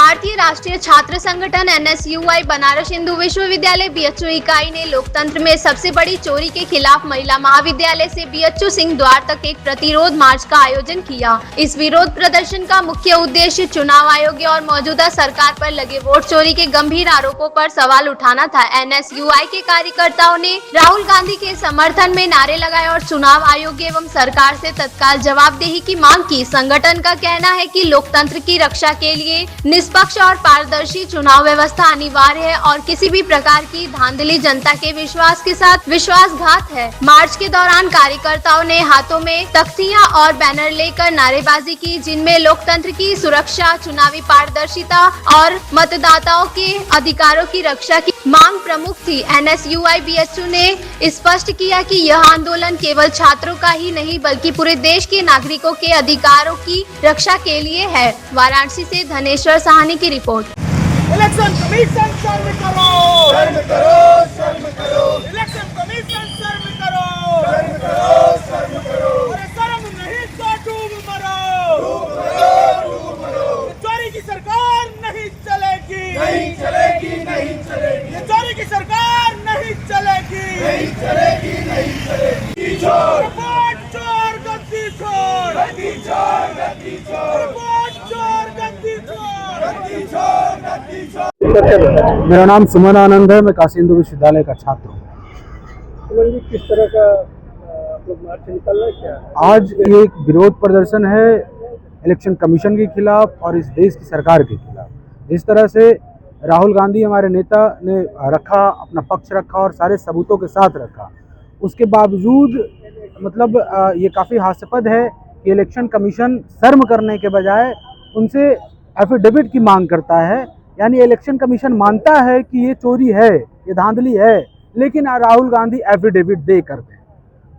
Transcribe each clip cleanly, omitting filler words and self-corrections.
भारतीय राष्ट्रीय छात्र संगठन NSUI बनारस हिंदू विश्वविद्यालय BHU इकाई ने लोकतंत्र में सबसे बड़ी चोरी के खिलाफ महिला महाविद्यालय से BHU सिंह द्वार तक एक प्रतिरोध मार्च का आयोजन किया। इस विरोध प्रदर्शन का मुख्य उद्देश्य चुनाव आयोग और मौजूदा सरकार पर लगे वोट चोरी के गंभीर आरोपों पर सवाल उठाना था। NSUI के कार्यकर्ताओं ने राहुल गांधी के समर्थन में नारे लगाए और चुनाव आयोग एवं सरकार से तत्काल जवाबदेही की मांग की। संगठन का कहना है कि लोकतंत्र की रक्षा के लिए निष्पक्ष और पारदर्शी चुनाव व्यवस्था अनिवार्य है और किसी भी प्रकार की धांधली जनता के विश्वास के साथ विश्वासघात है। मार्च के दौरान कार्यकर्ताओं ने हाथों में तख्तियां और बैनर लेकर नारेबाजी की, जिनमें लोकतंत्र की सुरक्षा, चुनावी पारदर्शिता और मतदाताओं के अधिकारों की रक्षा की मांग प्रमुख थी। NSUI BHU ने स्पष्ट किया कि यह आंदोलन केवल छात्रों का ही नहीं बल्कि पूरे देश के नागरिकों के अधिकारों की रक्षा के लिए है। वाराणसी से धनेश्वर साहनी की रिपोर्ट। इलेक्शन कमीशन शर्म करो, शर्म करो, शर्म करो। इलेक्शन कमीशन शर्म करो, शर्म करो, शर्म करो। अरे शर्म नहीं तो डूब मरो, डूब मरो, डूब मरो। चोरी की सरकार नहीं चलेगी, नहीं चलेगी, नहीं चलेगी। ये चोरी की सरकार नहीं चलेगी, नहीं चलेगी, नहीं चलेगी। छोड़ रिपोर्ट चोर, गद्दी छोड़, गद्दी छोड़, गद्दी छोड़। रिपोर्ट चोर, गद्दी छोड़, गद्दी छोड़, गद्दी छोड़। मेरा नाम सुमन आनंद है। मैं काशी हिंदू विश्वविद्यालय का छात्र हूँ। किस तरह का आप लोग मार्च से निकल रहे हैं क्या? आज ये एक विरोध प्रदर्शन है इलेक्शन कमीशन के खिलाफ और इस देश की सरकार के खिलाफ। जिस तरह से राहुल गांधी हमारे नेता ने रखा, अपना पक्ष रखा और सारे सबूतों के साथ रखा, उसके बावजूद मतलब ये काफ़ी हास्यास्पद है कि इलेक्शन कमीशन शर्म करने के बजाय उनसे एफिडेविट की मांग करता है। यानी इलेक्शन कमीशन मानता है कि ये चोरी है, ये धांधली है, लेकिन राहुल गांधी एफिडेविट दे करते हैं।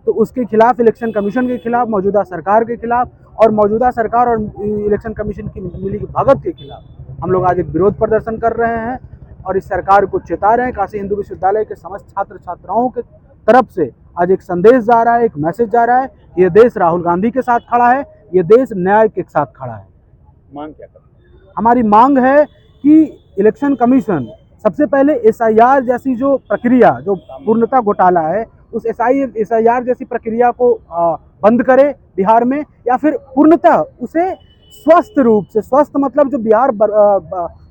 तो उसके खिलाफ, इलेक्शन कमीशन के खिलाफ, मौजूदा सरकार के खिलाफ और मौजूदा सरकार और इलेक्शन कमीशन की मिली भगत के खिलाफ हम लोग आज एक विरोध प्रदर्शन कर रहे हैं और इस सरकार को चेता रहे हैं। काशी हिंदू विश्वविद्यालय के समस्त छात्र छात्राओं के तरफ से आज एक संदेश जा रहा है, एक मैसेज जा रहा है कि ये देश राहुल गांधी के साथ खड़ा है, ये देश न्याय के साथ खड़ा है। मांग क्या कर? हमारी मांग है कि इलेक्शन कमीशन सबसे पहले SIR जैसी जो प्रक्रिया, जो पूर्णतः घोटाला है, उस SIR जैसी प्रक्रिया को बंद करे बिहार में, या फिर पूर्णतः उसे स्वस्थ रूप से, स्वस्थ मतलब जो बिहार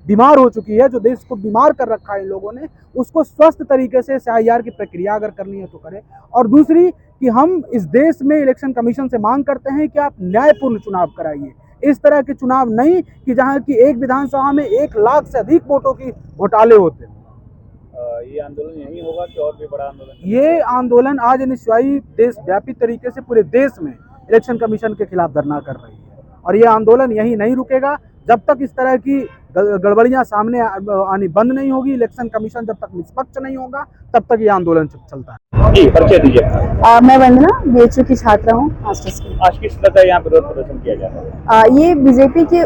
बीमार हो चुकी है, जो देश को बीमार कर रखा है इन लोगों ने, उसको स्वस्थ तरीके से SIR की प्रक्रिया अगर करनी है तो करें। और दूसरी कि हम इस देश में इलेक्शन कमीशन से मांग करते हैं कि आप न्यायपूर्ण चुनाव कराइए। इस तरह के चुनाव नहीं कि जहां की एक विधानसभा में 1 लाख से अधिक वोटों की घोटाले होते हैं। ये आंदोलन यही होगा कि और भी बड़ा आंदोलन? ये आंदोलन आज NSUI देशव्यापी तरीके से पूरे देश में इलेक्शन कमीशन के खिलाफ धरना कर रही है और ये आंदोलन यही नहीं रुकेगा जब तक इस तरह की गड़बड़ियां सामने आनी बंद नहीं होगी। इलेक्शन कमीशन जब तक निष्पक्ष नहीं होगा तब तक ये आंदोलन चलता है। जी, परिचय दीजिए। मैं वंदना BHU की छात्रा हूँ मास्टर्स की। आज किस तरह का यहाँ विरोध प्रदर्शन किया जा रहा है? ये बीजेपी के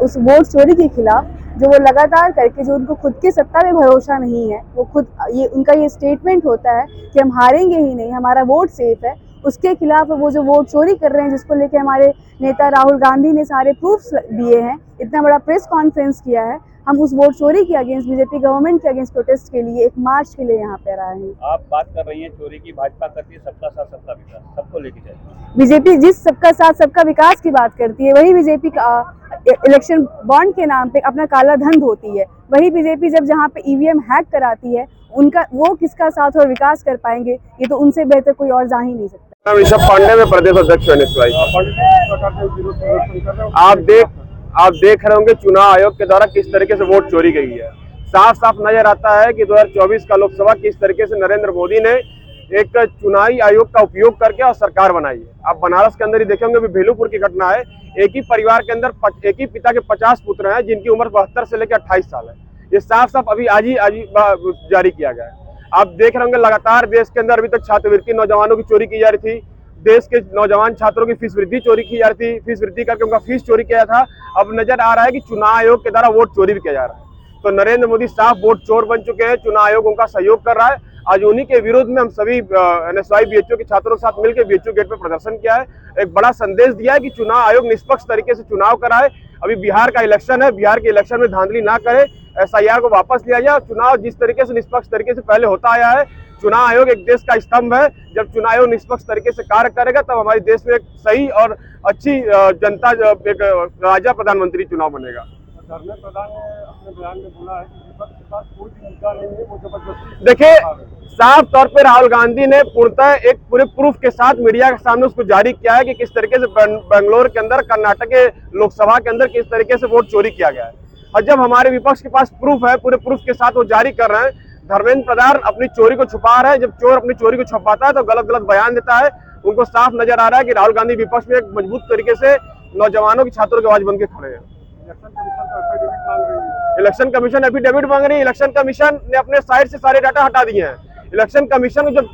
उस वोट चोरी के खिलाफ जो वो लगातार करके, जो उनको खुद की सत्ता में भरोसा नहीं है, वो खुद उनका ये स्टेटमेंट होता है कि हम हारेंगे ही नहीं, हमारा वोट सेफ है, उसके खिलाफ वो जो वोट चोरी कर रहे हैं, जिसको लेके हमारे नेता राहुल गांधी ने सारे प्रूफ्स दिए हैं, इतना बड़ा प्रेस कॉन्फ्रेंस किया है। हम उस वोट चोरी के अगेंस्ट, बीजेपी गवर्नमेंट के अगेंस्ट प्रोटेस्ट के लिए एक मार्च के लिए यहाँ पे आए हैं। आप बात कर रही हैं चोरी की, भाजपा करती है सबका साथ सबका विकास, सबको लेके जाए। बीजेपी जिस सबका साथ सबका विकास की बात करती है, वही बीजेपी इलेक्शन बॉन्ड के नाम पे अपना काला धन धोती है। वही बीजेपी जब जहाँ पे EVM हैक कराती है, उनका वो किसका साथ और विकास कर पाएंगे, ये तो उनसे बेहतर कोई और जा ही नहीं सकता। ऋषभ पांडे में प्रदेश अध्यक्ष NSUI। आप देख रहे होंगे चुनाव आयोग के द्वारा किस तरीके से वोट चोरी गई है। साफ साफ नजर आता है कि 2024 का लोकसभा किस तरीके से नरेंद्र मोदी ने एक चुनावी आयोग का उपयोग करके और सरकार बनाई है। आप बनारस के अंदर ही देखेंगे, अभी भेलूपुर की घटना है। एक ही परिवार के अंदर एक ही पिता के 50 पुत्र हैं जिनकी उम्र 72 से लेकर 28 साल है। ये साफ साफ अभी आज ही जारी किया गया है। आप देख रहे होंगे लगातार देश के अंदर अभी तक छात्रवृत्ति नौजवानों की चोरी की जा रही थी। देश के नौजवान छात्रों की फीस वृद्धि चोरी की जा रही थी, फीस वृद्धि करके उनका फीस चोरी किया था। अब नजर आ रहा है कि चुनाव आयोग के द्वारा वोट चोरी भी किया जा रहा है। तो नरेंद्र मोदी साफ वोट चोर बन चुके हैं। चुनाव आयोग उनका सहयोग कर रहा है। आज उन्हीं के विरोध में हम सभी NSUI BHU के छात्रों के साथ मिलकर BHU गेट पर प्रदर्शन किया है। एक बड़ा संदेश दिया है कि चुनाव आयोग निष्पक्ष तरीके से चुनाव कराए। अभी बिहार का इलेक्शन है, बिहार के इलेक्शन में धांधली ना करे, एसआईआर को वापस लिया जाए। चुनाव जिस तरीके से निष्पक्ष तरीके से पहले होता आया है, चुनाव आयोग एक देश का स्तंभ है। जब चुनाव आयोग निष्पक्ष तरीके से कार्य करेगा तब हमारे देश में एक सही और अच्छी जनता, एक राजा प्रधानमंत्री चुनाव बनेगा। धर्मेंद्र प्रधान ने अपने बयान में बोला है कि विपक्ष के पास कोई भी मुद्दा नहीं है, वो जबरदस्ती। देखिए, साफ तौर पे राहुल गांधी ने पूर्णतः एक पूरे प्रूफ के साथ मीडिया के सामने उसको जारी किया है कि किस तरीके से बेंगलोर के अंदर, कर्नाटक के लोकसभा के अंदर किस तरीके से वोट चोरी किया गया है। और जब हमारे विपक्ष के पास प्रूफ है, पूरे प्रूफ के साथ वो जारी कर रहे हैं, धर्मेंद्र प्रधान अपनी चोरी को छुपा रहे हैं। जब चोर अपनी चोरी को छुपाता है तो गलत गलत बयान देता है। उनको साफ नजर आ रहा है कि राहुल गांधी विपक्ष में एक मजबूत तरीके से नौजवानों की, छात्रों की आवाज बन के खड़े हैं। इलेक्शन कमीशन एफिडेविट मांग रही है। इलेक्शन कमीशन ने अपने साइड से सारे डाटा हटा दिए हैं। इलेक्शन कमीशन, जब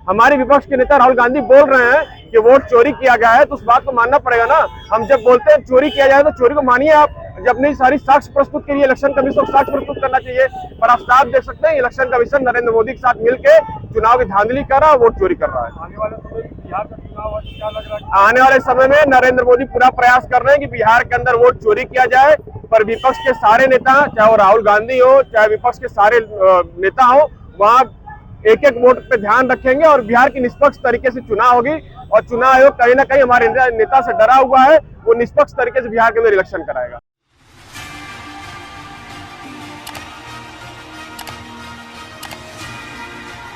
हमारे विपक्ष के नेता राहुल गांधी बोल रहे हैं कि वोट चोरी किया गया है, तो उस बात को मानना पड़ेगा ना। हम जब बोलते हैं चोरी किया जाए तो चोरी को मानिए आप। जब अपनी सारी साक्ष्य प्रस्तुत करिए, इलेक्शन कमीशन को साक्ष्य प्रस्तुत करना चाहिए। पर आप साफ देख सकते हैं इलेक्शन कमीशन नरेंद्र मोदी के साथ मिलकर चुनाव की धांधली कर रहा है, वोट चोरी कर रहा है। आने वाले समय में बिहार का चुनाव क्या लग रहा है? आने वाले समय में नरेंद्र मोदी पूरा प्रयास कर रहे हैं कि बिहार के अंदर वोट चोरी किया जाए। पर विपक्ष के सारे नेता, चाहे वो राहुल गांधी हो, चाहे विपक्ष के सारे नेता हो, वहां एक एक वोट पे ध्यान रखेंगे और बिहार की निष्पक्ष तरीके से चुनाव होगी। और चुनाव आयोग कहीं ना कहीं हमारे नेता से डरा हुआ है, वो निष्पक्ष तरीके से बिहार के अंदर इलेक्शन कराएगा।